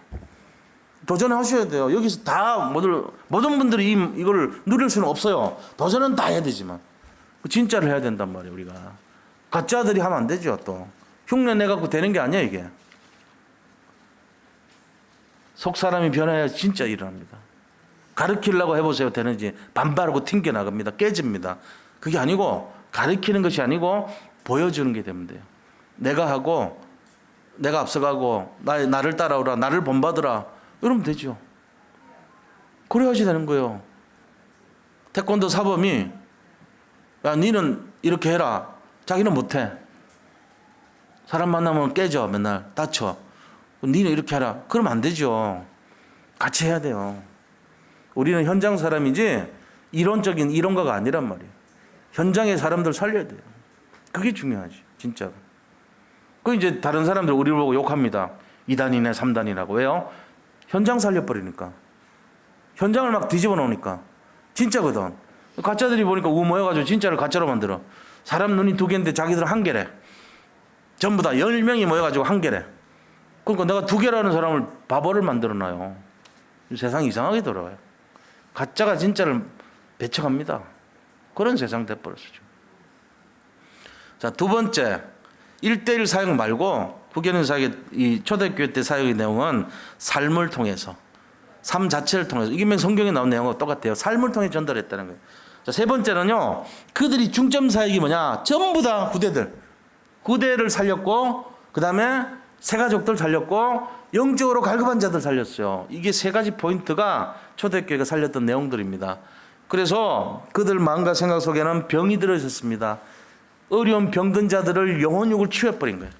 도전하셔야 돼요. 여기서 다 모든 분들이 이걸 누릴 수는 없어요. 도전은 다 해야 되지만 진짜를 해야 된단 말이에요. 우리가 가짜들이 하면 안 되죠. 또 흉내 내갖고 되는 게 아니야 이게. 속 사람이 변해야 진짜 일어납니다. 가르치려고 해보세요. 되는지 반발하고 튕겨 나갑니다. 깨집니다. 그게 아니고 가르치는 것이 아니고 보여주는 게 되면 돼요. 내가 하고 내가 앞서가고 나를 따라오라. 나를 본받으라. 이러면 되죠. 그래야지 되는 거예요. 태권도 사범이 야 니는 이렇게 해라. 자기는 못해. 사람 만나면 깨져. 맨날 다쳐. 니는 이렇게 하라. 그러면 안 되죠. 같이 해야 돼요. 우리는 현장 사람이지 이론적인 이론가가 아니란 말이에요. 현장의 사람들 살려야 돼요. 그게 중요하지. 진짜로. 그 이제 다른 사람들 우리를 보고 욕합니다. 2단이네 3단이라고. 왜요? 현장 살려버리니까. 현장을 막 뒤집어 놓으니까. 진짜거든. 가짜들이 보니까 모여가지고 진짜를 가짜로 만들어. 사람 눈이 2개인데 자기들은 1개래. 전부 다 10명이 모여가지고 1개래. 그러니까 내가 2개라는 사람을 바보를 만들어놔요. 세상이 이상하게 돌아가요. 가짜가 진짜를 배척합니다. 그런 세상 돼버렸어요. 자, 2번째. 1대1 사역 말고 후견인 사역의 이 초대교회 때 사역의 내용은 삶을 통해서, 삶 자체를 통해서, 이게 성경에 나온 내용과 똑같아요. 삶을 통해 전달했다는 거예요. 자, 3번째는요, 그들이 중점 사역이 뭐냐? 전부 다 후대를 살렸고, 그 다음에 새가족들 살렸고, 영적으로 갈급한 자들 살렸어요. 이게 3가지 포인트가 초대교회가 살렸던 내용들입니다. 그래서 그들 마음과 생각 속에는 병이 들어 있었습니다. 어려운 병든 자들을 영혼육을 치유해버린 거예요.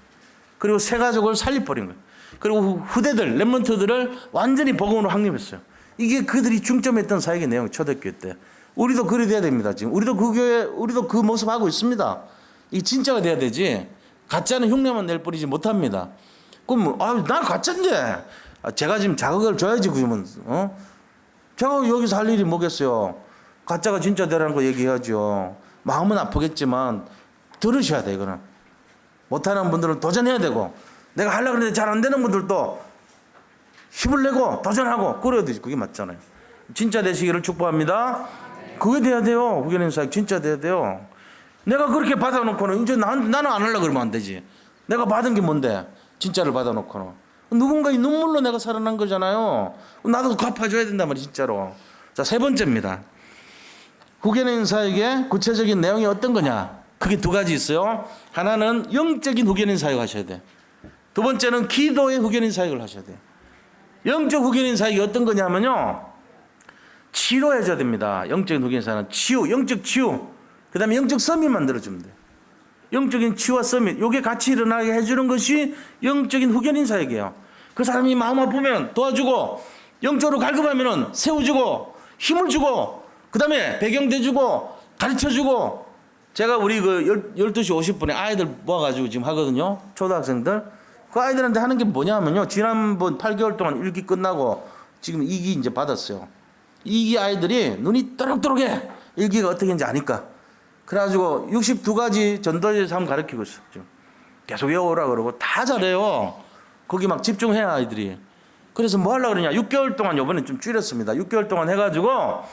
그리고 새가족을 살려버린 거예요. 그리고 후대들, 렘넌트들을 완전히 복음으로 확립했어요. 이게 그들이 중점했던 사역의 내용이 초대교회 때. 우리도 그리 돼야 됩니다. 지금 우리도 그 교회, 우리도 그 모습 하고 있습니다. 이 진짜가 돼야 되지. 가짜는 흉내만 낼 뿐이지 못합니다. 그럼 난 가짜인데. 제가 지금 자극을 줘야지 그러면. 제가 여기서 할 일이 뭐겠어요. 가짜가 진짜 되라는 거 얘기해야죠. 마음은 아프겠지만 들으셔야 돼 이거는. 못하는 분들은 도전해야 되고, 내가 하려고 했는데 잘 안 되는 분들도 힘을 내고 도전하고 그래야 되지. 그게 맞잖아요. 진짜 되시기를 축복합니다. 그게 돼야 돼요. 후견인 사역 진짜 돼야 돼요. 내가 그렇게 받아놓고는 이제 나는 안 하려고 그러면 안 되지. 내가 받은 게 뭔데? 진짜를 받아놓고는. 누군가의 눈물로 내가 살아난 거잖아요. 나도 갚아줘야 된단 말이야 진짜로. 자, 3번째입니다. 후견인 사역의 구체적인 내용이 어떤 거냐? 그게 2가지 있어요. 하나는 영적인 후견인 사역 하셔야 돼. 2번째는 기도의 후견인 사역을 하셔야 돼요. 영적 후견인 사역이 어떤 거냐면요, 치료해줘야 됩니다. 영적인 후견인 사역은 치유, 영적 치유, 그 다음에 영적 서밋 만들어주면 돼요. 영적인 치유와 서밋, 요게 같이 일어나게 해주는 것이 영적인 후견인 사역이에요. 그 사람이 마음 아프면 도와주고, 영적으로 갈급하면 세워주고, 힘을 주고, 그 다음에 배경 대주고, 가르쳐주고. 제가 우리 그 12시 50분에 아이들 모아가지고 지금 하거든요. 초등학생들. 그 아이들한테 하는 게 뭐냐면요, 지난번 8개월 동안 1기 끝나고 지금 2기 이제 받았어요. 2기 아이들이 눈이 또록또록해. 1기가 어떻게 하는지 아니까. 그래가지고 62가지 전도의 삶 가르치고 있어요. 지금 계속 외워오라 그러고 다 잘해요. 거기 막 집중해야 아이들이. 그래서 뭐 하려고 그러냐. 6개월 동안 요번에 좀 줄였습니다. 6개월 동안 해가지고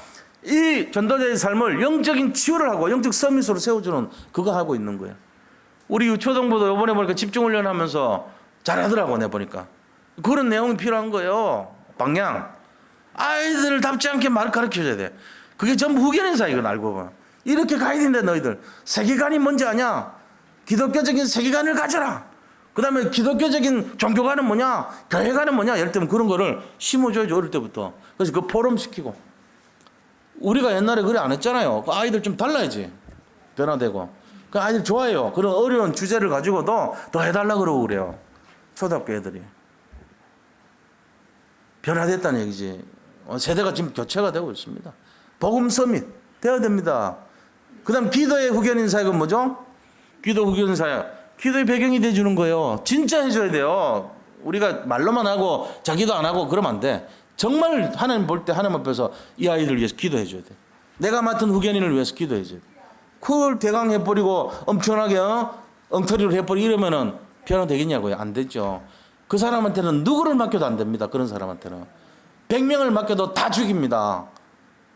이 전도자의 삶을 영적인 치유를 하고 영적 서밋으로 세워주는 그거 하고 있는 거예요. 우리 유초등부도 요번에 보니까 집중훈련 하면서 잘하더라고. 내가 보니까 그런 내용이 필요한 거예요. 방향. 아이들답지 않게 말을 가르쳐줘야 돼. 그게 전부 후견인사 이건 알고 보면. 이렇게 가야 된다 너희들. 세계관이 뭔지 아냐? 기독교적인 세계관을 가져라. 그 다음에 기독교적인 종교관은 뭐냐? 교회관은 뭐냐? 예를 들면 그런 거를 심어줘야지 어릴 때부터. 그래서 그 포럼 시키고. 우리가 옛날에 그래 안 했잖아요. 그 아이들 좀 달라야지. 변화되고. 그 아이들 좋아해요. 그런 어려운 주제를 가지고도 더 해달라 그러고 그래요. 초등학교 애들이. 변화됐다는 얘기지. 세대가 지금 교체가 되고 있습니다. 복음 서밋 돼야 됩니다. 그 다음 기도의 후견인 사역은 뭐죠? 기도 후견인 사역. 기도의 배경이 돼주는 거예요. 진짜 해줘야 돼요. 우리가 말로만 하고 자기도 안 하고 그러면 안 돼. 정말 하나님 볼 때 하나님 앞에서 이 아이들을 위해서 기도해줘야 돼. 내가 맡은 후견인을 위해서 기도해줘야 돼. 그걸 대강해버리고 엄청나게 엉터리로 해버리고 이러면은 변화되겠냐고요. 안 되죠. 그 사람한테는 누구를 맡겨도 안 됩니다. 그런 사람한테는 100명을 맡겨도 다 죽입니다.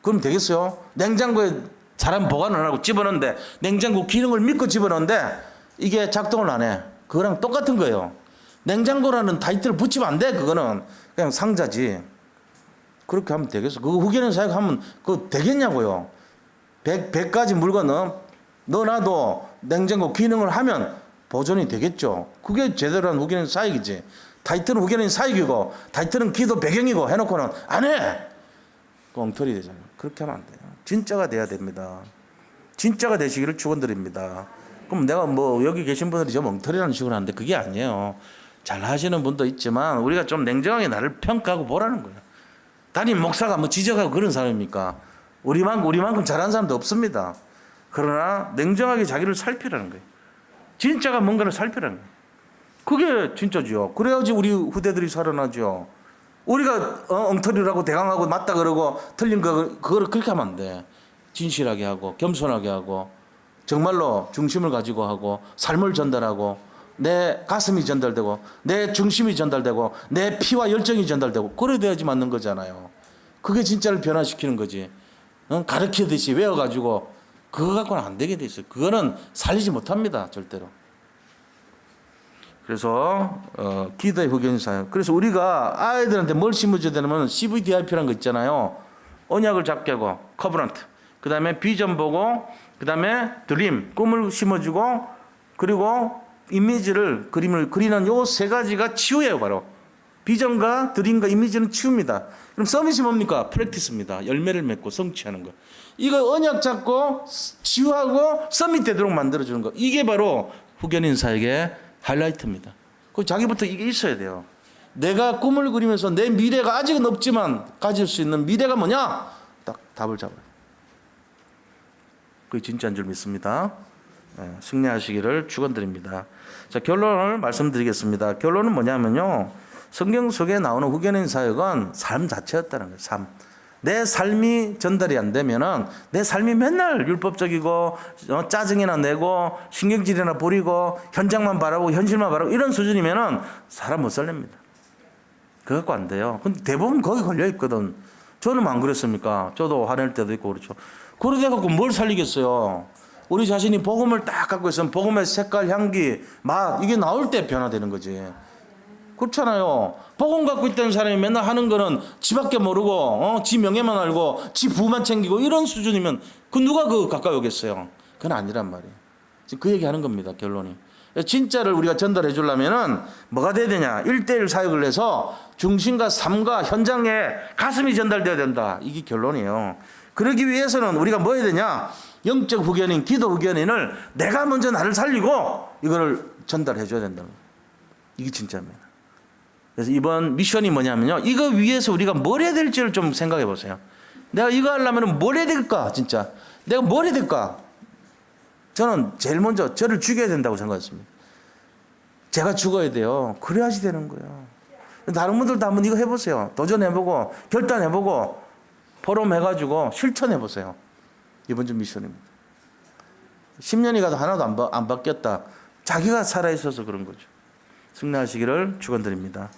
그럼 되겠어요? 냉장고에 사람 보관을 하고 집어넣는데 냉장고 기능을 믿고 집어넣는데 이게 작동을 안 해. 그거랑 똑같은 거예요. 냉장고라는 타이틀을 붙이면 안 돼. 그거는 그냥 상자지. 그렇게 하면 되겠어. 그거 후견인 사역하면 그거 되겠냐고요. 100가지 물건은 넣어놔도 냉장고 기능을 하면 보존이 되겠죠. 그게 제대로 한 후견인 사역이지. 타이틀은 후견인 사역이고 타이틀은 기도 배경이고 해놓고는 안 해. 엉터리 되잖아요. 그렇게 하면 안 돼요. 진짜가 돼야 됩니다. 진짜가 되시기를 축원드립니다. 그럼 내가 뭐 여기 계신 분들이 좀 엉터리라는 식으로 하는데 그게 아니에요. 잘 하시는 분도 있지만 우리가 좀 냉정하게 나를 평가하고 보라는 거예요. 담임 목사가 뭐 지적하고 그런 사람입니까? 우리만큼 잘하는 사람도 없습니다. 그러나 냉정하게 자기를 살피라는 거예요. 진짜가 뭔가를 살피라는 거예요. 그게 진짜죠. 그래야지 우리 후대들이 살아나죠. 우리가 엉터리라고 대강하고 맞다 그러고 틀린 그거를 그렇게 하면 안 돼. 진실하게 하고 겸손하게 하고 정말로 중심을 가지고 하고 삶을 전달하고 내 가슴이 전달되고 내 중심이 전달되고 내 피와 열정이 전달되고 그래 돼야지 맞는 거잖아요. 그게 진짜를 변화시키는 거지. 가르치듯이 외워가지고 그거 갖고는 안 되게 돼 있어요. 그거는 살리지 못합니다. 절대로. 그래서 기도의 후견인 사역. 그래서 우리가 아이들한테 뭘 심어줘야 되냐면 CVDIP라는 거 있잖아요. 언약을 잡게 하고 커버넌트. 그 다음에 비전 보고 그 다음에 드림 꿈을 심어주고 그리고 이미지를 그림을 그리는 요 세 가지가 치유예요. 바로 비전과 드림과 이미지는 치유입니다. 그럼 서밋이 뭡니까? 프랙티스입니다. 열매를 맺고 성취하는 거. 이거 언약 잡고 치유하고 서밋 되도록 만들어주는 거. 이게 바로 후견인 사역의 하이라이트입니다. 그 자기부터 이게 있어야 돼요. 내가 꿈을 그리면서 내 미래가 아직은 없지만 가질 수 있는 미래가 뭐냐? 딱 답을 잡아요. 그게 진짜인 줄 믿습니다. 승리하시기를 축원드립니다. 자, 결론을 말씀드리겠습니다. 결론은 뭐냐면요. 성경 속에 나오는 후견인 사역은 삶 자체였다는 거예요. 삶. 내 삶이 전달이 안 되면은 내 삶이 맨날 율법적이고 짜증이나 내고 신경질이나 부리고 현장만 바라보고 현실만 바라보고 이런 수준이면은 사람 못 살립니다. 그거 갖고 안 돼요. 근데 대부분 거기 걸려 있거든. 저는 안 그랬습니까? 저도 화낼 때도 있고 그렇죠. 그러다 갖고 뭘 살리겠어요? 우리 자신이 복음을 딱 갖고 있으면 복음의 색깔, 향기, 맛 이게 나올 때 변화되는 거지. 그렇잖아요. 복음 갖고 있다는 사람이 맨날 하는 거는 지밖에 모르고 지 명예만 알고 지 부만 챙기고 이런 수준이면 그 누가 그 가까이 오겠어요. 그건 아니란 말이에요. 지금 그 얘기하는 겁니다. 결론이. 진짜를 우리가 전달해 주려면은 뭐가 돼야 되냐? 1:1 사역을 해서 중심과 삶과 현장에 가슴이 전달돼야 된다. 이게 결론이에요. 그러기 위해서는 우리가 뭐 해야 되냐? 영적 후견인, 기도 후견인을 내가 먼저 나를 살리고 이거를 전달해 줘야 된다. 이게 진짜입니다. 그래서 이번 미션이 뭐냐면요. 이거 위해서 우리가 뭘 해야 될지를 좀 생각해 보세요. 내가 이거 하려면 뭘 해야 될까? 진짜. 내가 뭘 해야 될까? 저는 제일 먼저 저를 죽여야 된다고 생각했습니다. 제가 죽어야 돼요. 그래야지 되는 거예요. 다른 분들도 한번 이거 해보세요. 도전해보고 결단해보고 포럼해가지고 실천해보세요. 이번 주 미션입니다. 10년이 가도 하나도 안 바뀌었다. 자기가 살아있어서 그런 거죠. 승리하시기를 축원드립니다.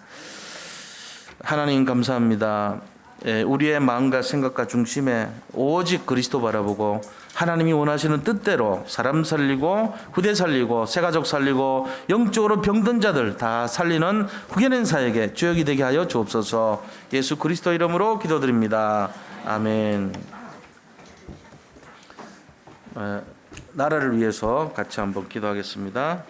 하나님 감사합니다. 우리의 마음과 생각과 중심에 오직 그리스도 바라보고 하나님이 원하시는 뜻대로 사람 살리고 후대 살리고 새가족 살리고 영적으로 병든 자들 다 살리는 후계는 사역의 주역이 되게 하여 주옵소서. 예수 그리스도 이름으로 기도드립니다. 아멘. 나라를 위해서 같이 한번 기도하겠습니다.